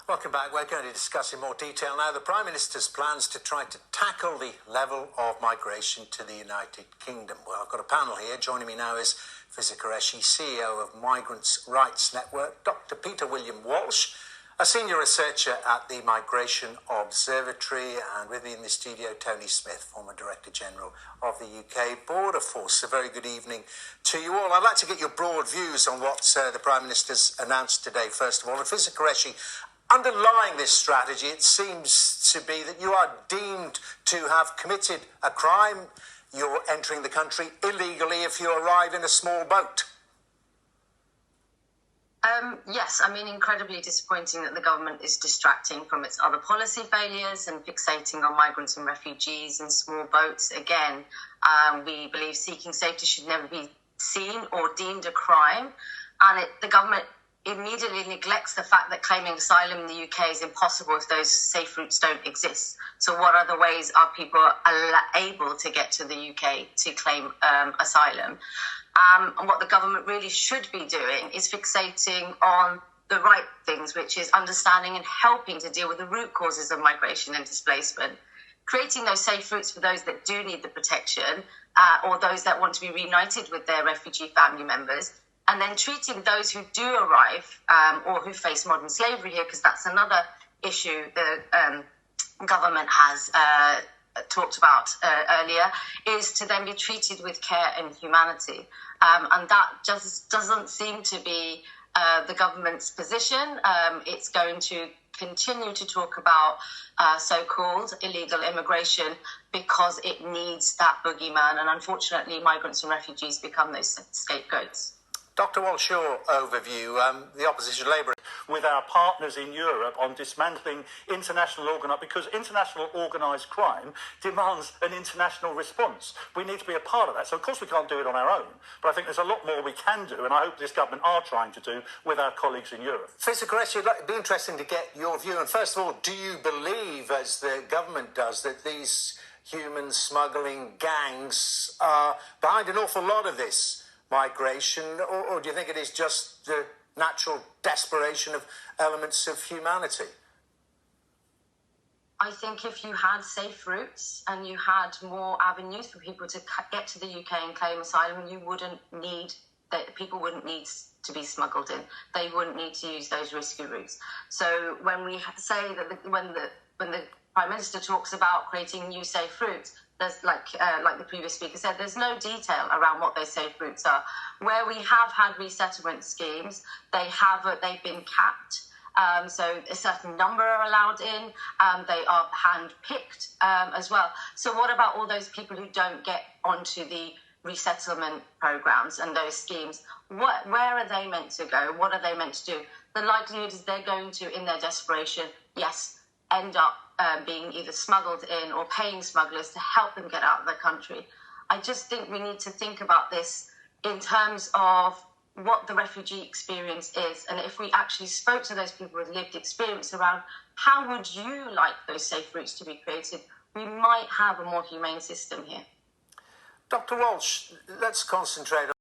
Welcome back. We're going to discuss in more detail now the Prime Minister's plans to try to tackle the level of migration to the United Kingdom. Well, I've got a panel here. Joining me now is Fizza Qureshi, CEO of Migrants Rights Network, Dr. Peter William Walsh, a senior researcher at the Migration Observatory, and with me in the studio, Tony Smith, former Director General of the UK Border Force. A very good evening to you all. I'd like to get your broad views on what the Prime Minister's announced today, first of all. And Fizza Qureshi, underlying this strategy, it seems to be that you are deemed to have committed a crime. You're entering the country illegally if you arrive in a small boat. Yes, I mean, incredibly disappointing that the government is distracting from its other policy failures and fixating on migrants and refugees in small boats. Again, we believe seeking safety should never be seen or deemed a crime. And the government immediately neglects the fact that claiming asylum in the UK is impossible if those safe routes don't exist. So what other ways are people able to get to the UK to claim asylum? And what the government really should be doing is fixating on the right things, which is understanding and helping to deal with the root causes of migration and displacement, creating those safe routes for those that do need the protection or those that want to be reunited with their refugee family members, and then treating those who do arrive or who face modern slavery here, because that's another issue the government has talked about earlier, is to then be treated with care and humanity. And that just doesn't seem to be the government's position. It's going to continue to talk about so-called illegal immigration because it needs that boogeyman. And unfortunately, migrants and refugees become those scapegoats. Dr. Walsh, your overview, the opposition Labour with our partners in Europe on dismantling international because international organised crime demands an international response. We need to be a part of that. So, of course, we can't do it on our own, but I think there's a lot more we can do, and I hope this government are trying to do with our colleagues in Europe. Fizza Qureshi, it'd be interesting to get your view. And first of all, do you believe, as the government does, that these human smuggling gangs are behind an awful lot of this migration, or do you think it is just the natural desperation of elements of humanity? I think if you had safe routes and you had more avenues for people to get to the UK and claim asylum, people wouldn't need to be smuggled in. They wouldn't need to use those risky routes. So when we say that when the Prime Minister talks about creating new safe routes, there's like the previous speaker said, there's no detail around what those safe routes are. Where we have had resettlement schemes, they've been capped. So a certain number are allowed in. They are hand-picked as well. So what about all those people who don't get onto the resettlement programs and those schemes? Where are they meant to go? What are they meant to do? The likelihood is they're going to, in their desperation, yes, end up being either smuggled in or paying smugglers to help them get out of the country. I just think we need to think about this in terms of what the refugee experience is. And if we actually spoke to those people with lived experience around how would you like those safe routes to be created, we might have a more humane system here. Dr. Walsh, let's concentrate on